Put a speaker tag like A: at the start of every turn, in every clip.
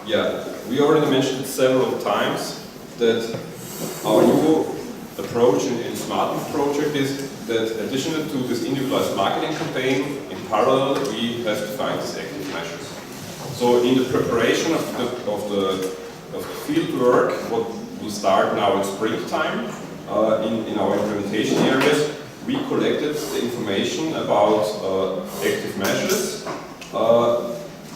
A: Yeah, we already mentioned several times that our new approach in SmartMove project is that additional to this individualized marketing campaign, in parallel we have to find these active measures. So in the preparation of the field work, what will start now in springtime, in our implementation areas, we collected the information about active measures,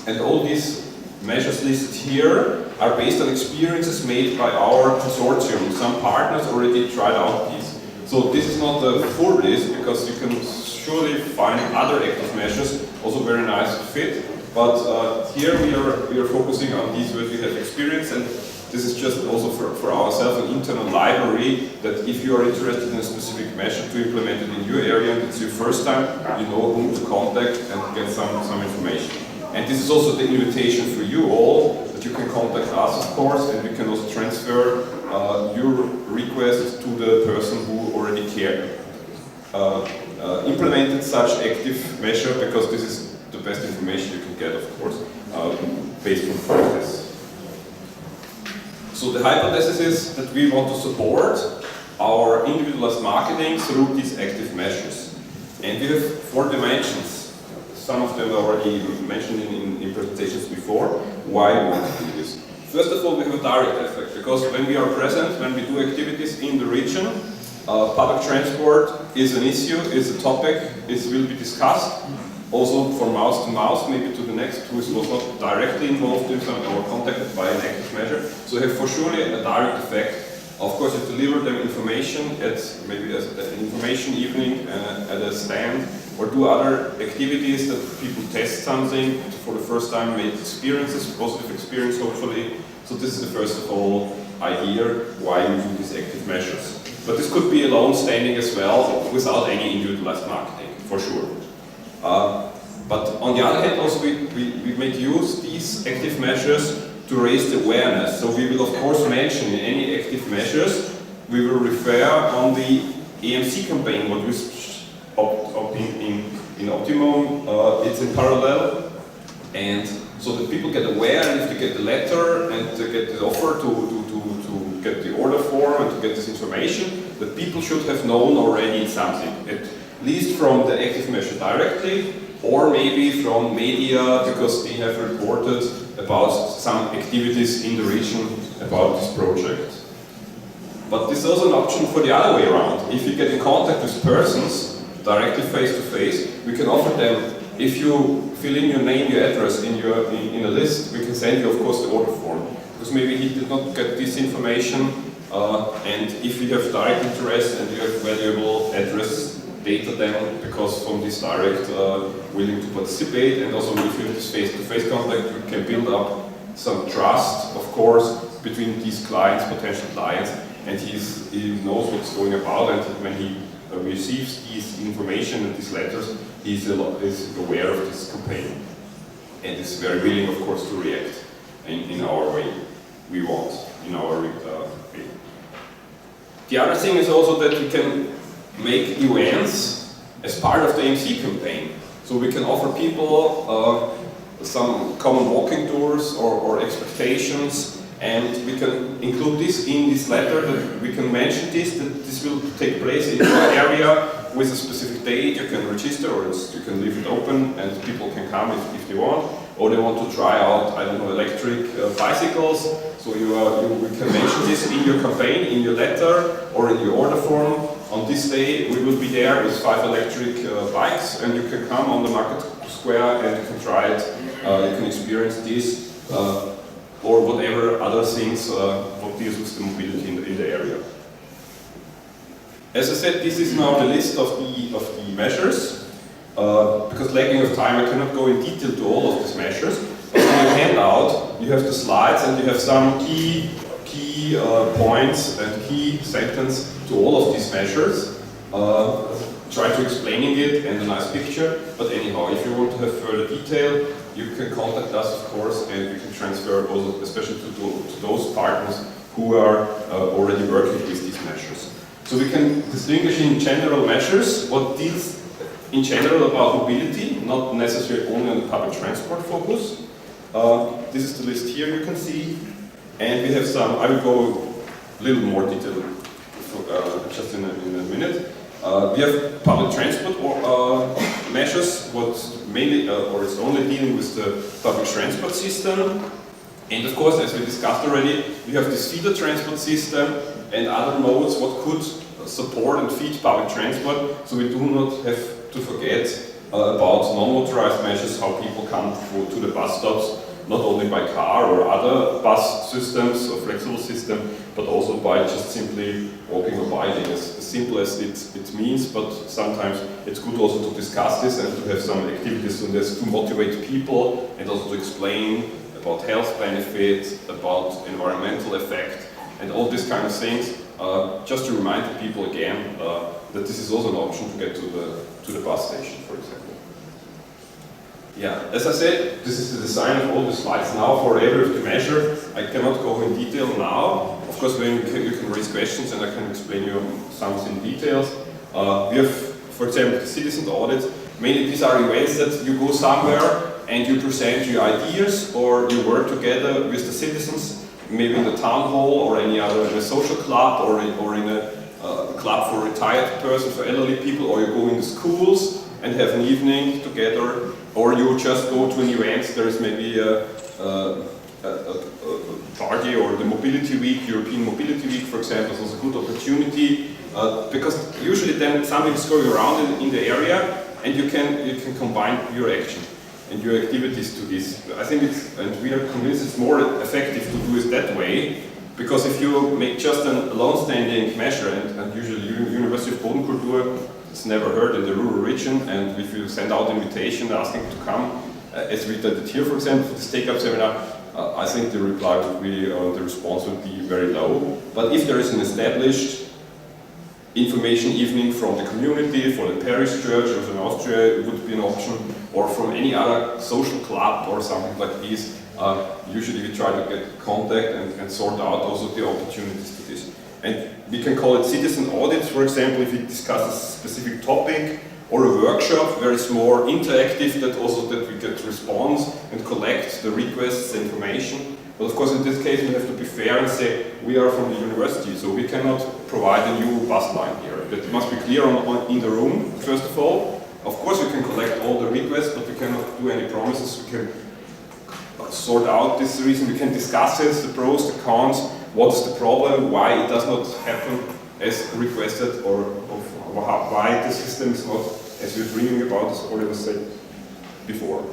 A: and all these measures listed here are based on experiences made by our consortium. Some partners already tried out these. So this is not a full list, because you can surely find other active measures also very nice to fit. But here we are focusing on these where we have experience, and this is just also for ourselves an internal library that if you are interested in a specific measure to implement it in your area and it's your first time, you know whom to contact and get some information. And this is also the invitation for you all, that you can contact us, of course, and we can also transfer your request to the person who already implemented such active measure, because this is the best information you can get, of course, based on practice. So the hypothesis is that we want to support our individualized marketing through these active measures. And we have 4 dimensions. Some of them are already mentioned in presentations before, why we want to do this. First of all, we have a direct effect, because when we are present, when we do activities in the region, public transport is an issue, is a topic, it will be discussed. Also from mouth to mouth, maybe to the next who was not directly involved in some or contacted by an active measure. So they have for sure a direct effect. Of course, you deliver them information at maybe an information evening at a stand, or do other activities that people test something for the first time, make experiences, positive experience hopefully. So this is the first of all idea why we do these active measures. But this could be alone standing as well, without any individualized marketing, for sure. But on the other hand, also we make use these active measures to raise the awareness. So we will of course mention in any active measures, we will refer on the AMC campaign, what we in Optimum, it's in parallel, and so that people get aware, and if they get the letter and they get the offer to get the order form and to get this information, that people should have known already something, at least from the active measure directly, or maybe from media, because they have reported about some activities in the region about this project. But this is also an option for the other way around. If you get in contact with persons, directly face to face, we can offer them, if you fill in your name, your address in a list, we can send you of course the order form. Because maybe he did not get this information, and if you have direct interest and you have valuable address data then, because from this direct willing to participate, and also if you have this face-to-face contact, you can build up some trust, of course, between these clients, potential clients, and he knows what's going about, and when he receives these information and these letters, is aware of this campaign, and is very willing, of course, to react in our way we want, in our way. The other thing is also that we can make events as part of the AMC campaign. So we can offer people some common walking tours or expectations, and we can include this in this letter, that we can mention this, that this will take place in your area with a specific date. You can register, or you can leave it open and people can come if they want, or they want to try out, I don't know, electric bicycles. So we can mention this in your campaign, in your letter, or in your order form. On this day we will be there with 5 electric bikes, and you can come on the market square and you can try it, you can experience this, or whatever other things what deals with the mobility in the area. As I said, this is now the list of the measures. Because lacking of time, I cannot go in detail to all of these measures. But in your handout, you have the slides and you have some key points and key sentence to all of these measures. Try to explaining it and a nice picture. But anyhow, if you want to have further detail, you can contact us, of course, and we can transfer also, especially to those partners who are already working with these measures. So we can distinguish in general measures what deals in general about mobility, not necessarily only on the public transport focus. This is the list here you can see. And we have some, I will go a little more detail just in a minute. We have public transport measures, what mainly, or is only dealing with the public transport system. And of course, as we discussed already, we have this feeder transport system and other modes what could support and feed public transport. So we do not have to forget about non-motorized measures, how people come to the bus stops, not only by car or other bus systems or flexible system, but also by just simply walking or biking, as simple as it means, but sometimes it's good also to discuss this and to have some activities on this to motivate people and also to explain about health benefits, about environmental effect, and all these kind of things, just to remind the people again that this is also an option to get to the bus station, for example. Yeah, as I said, this is the design of all the slides now for every of the measure. I cannot go in detail now. Of course, you can raise questions and I can explain you some in details. We have, for example, the citizen audit. Mainly these are events that you go somewhere and you present your ideas or you work together with the citizens, maybe in the town hall or any other in a social club or in a club for retired persons, for elderly people, or you go in the schools and have an evening together, or you just go to an event. There is maybe a party or the Mobility Week, European Mobility Week, for example, is also a good opportunity because usually then something is going around in the area, and you can combine your action and your activities to this. I think it's, and we are convinced it's more effective to do it that way, because if you make just an alone-standing measure, and usually University of Bodenkultur, it's never heard in the rural region, and if you send out an invitation asking to come, as we did here, for example, for this take-up seminar, I think the reply would be, the response would be very low. But if there is an established information evening from the community, for the parish church, or in Austria, it would be an option, or from any other social club or something like this, usually we try to get contact and sort out also the opportunities to this. And we can call it citizen audits, for example, if we discuss a specific topic, or a workshop where it's more interactive, that we get response and collect the requests, information. But of course in this case we have to be fair and say we are from the university, so we cannot provide a new bus line here. That must be clear in the room, first of all. Of course we can collect all the requests, but we cannot do any promises. We can sort out this reason, we can discuss it, the pros, the cons, what's the problem, why it does not happen as requested, or why the system is not as we're dreaming about, as Oliver said before.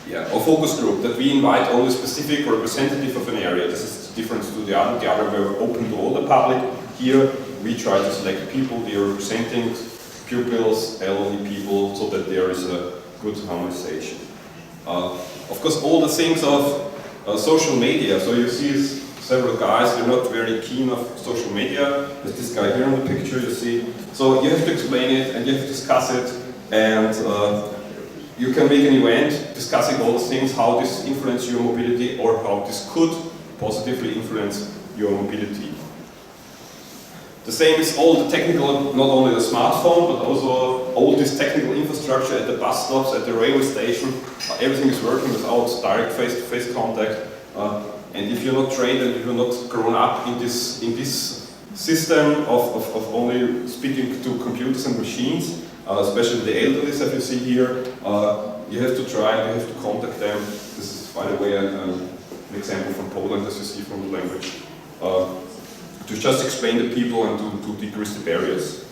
A: Yeah, a focus group, that we invite only a specific representative of an area. This is the difference to the other. The other were open to all the public. Here we try to select people, they are representing pupils, elderly people, so that there is a good harmonization. Of course, all the things of social media. So you see several guys, they're not very keen of social media. There's this guy here on the picture, you see. So you have to explain it and you have to discuss it, and you can make an event discussing all the things, how this influences your mobility or how this could positively influence your mobility. The same is all the technical, not only the smartphone, but also all this technical infrastructure at the bus stops, at the railway station. Everything is working without direct face-to-face contact. And if you're not trained and you're not grown up in this system of only speaking to computers and machines, especially the elderly that you see here, you have to try and you have to contact them. This is, by the way, an example from Poland, as you see from the language. To just explain to people and to decrease the barriers.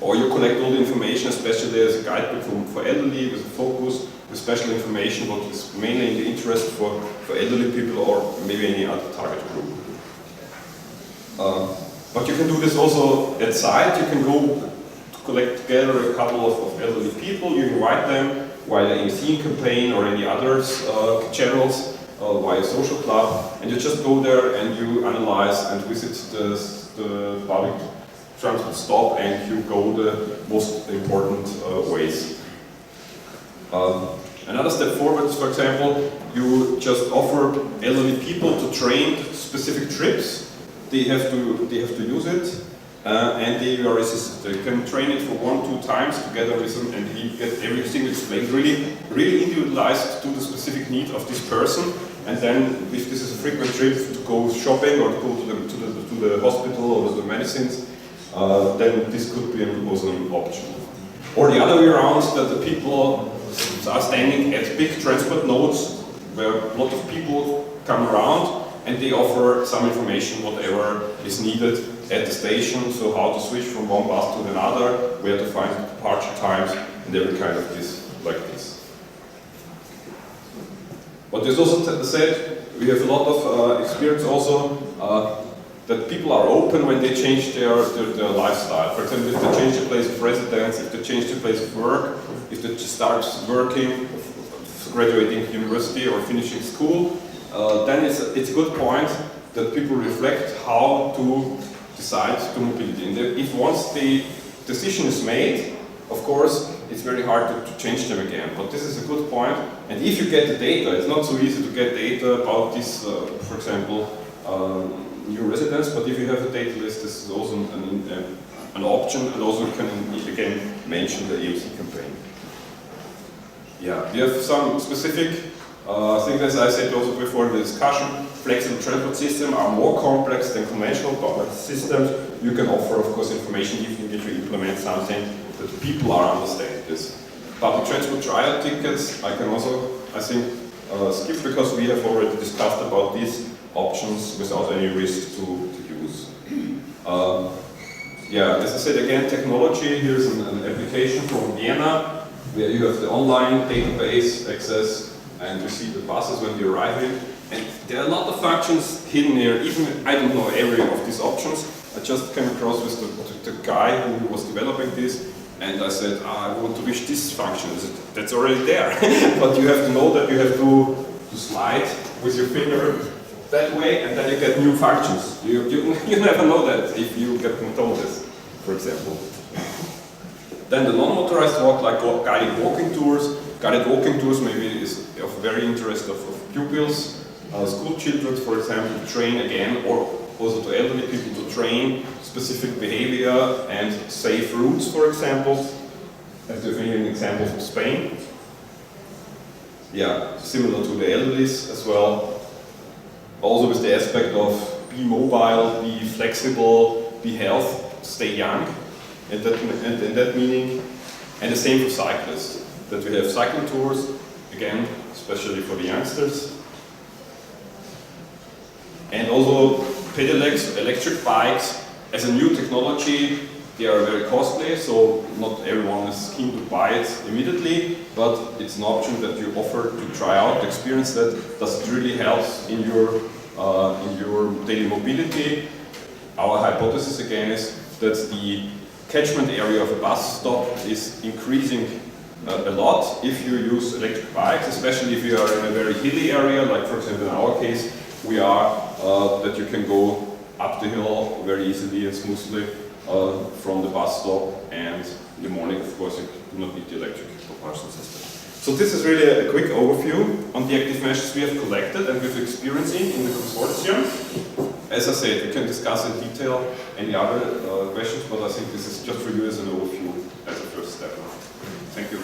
A: Or you collect all the information, especially as a guidebook for elderly, with a focus, with special information, what is mainly in the interest for elderly people or maybe any other target group. But you can do this also at site. You can go to collect together a couple of elderly people, you invite them via the MC campaign or any other channels, via social club, and you just go there and you analyze and visit the public transport stop and you go the most important ways. Another step forward is, for example, you just offer elderly people to train specific trips. They have to use it. and the UR assistant. You can train it for 1-2 times together with him, and he gets everything explained really individualized to the specific need of this person. And then, if this is a frequent trip to go shopping or to go to the hospital or to the medicines, then this could be also an option. Or the other way around, that the people are standing at big transport nodes where a lot of people come around, and they offer some information, whatever is needed at the station, so how to switch from one bus to another, where to find departure times, and every kind of this, like this. But there's also said, we have a lot of experience also that people are open when they change their lifestyle. For example, if they change the place of residence, if they change the place of work, if they start working, graduating university or finishing school, then it's a good point that people reflect how to decide to mobility. And if once the decision is made, of course, it's very hard to change them again. But this is a good point. And if you get the data, it's not so easy to get data about this, for example, new residents. But if you have a data list, this is also an option, and also you can again mention the AMC campaign. Yeah, we have some specific things, as I said also before in the discussion. Flexible transport systems are more complex than conventional systems. You can offer, of course, information if you implement something that people are understanding this. Public transport trial tickets, I can also, I think, skip, because we have already discussed about these options without any risk to use. Yeah, as I said again, technology. Here's an application from Vienna, where you have the online database access, and you see the buses when they're arriving. And there are a lot of functions hidden here. Even I don't know every of these options. I just came across with the guy who was developing this, and I said, I want to wish this function. That's already there. But you have to know that you have to slide with your finger that way, and then you get new functions. You never know that if you get told this, for example. Then the non-motorized walk, like guided walking tours. Guided walking tours maybe is of very interest of pupils, school children, for example, to train again, or also to elderly people to train specific behavior and safe routes, for example. As you hear an example from Spain. Yeah, similar to the elderlies as well. Also with the aspect of be mobile, be flexible, be healthy, stay young. And that meaning, and the same for cyclists, that we have cycling tours, again, especially for the youngsters. And also pedelecs, electric bikes, as a new technology, they are very costly, so not everyone is keen to buy it immediately, but it's an option that you offer to try out, to experience that. Does it really help in your daily mobility? Our hypothesis again is that the catchment area of a bus stop is increasing a lot if you use electric bikes, especially if you are in a very hilly area, like for example in our case we are, that you can go up the hill very easily and smoothly from the bus stop, and in the morning of course you do not need the electric propulsion system. So this is really a quick overview on the active measures we have collected and we've experienced in the consortium. As I said, we can discuss in detail any other questions, but I think this is just for you as an overview as a first step. Thank you.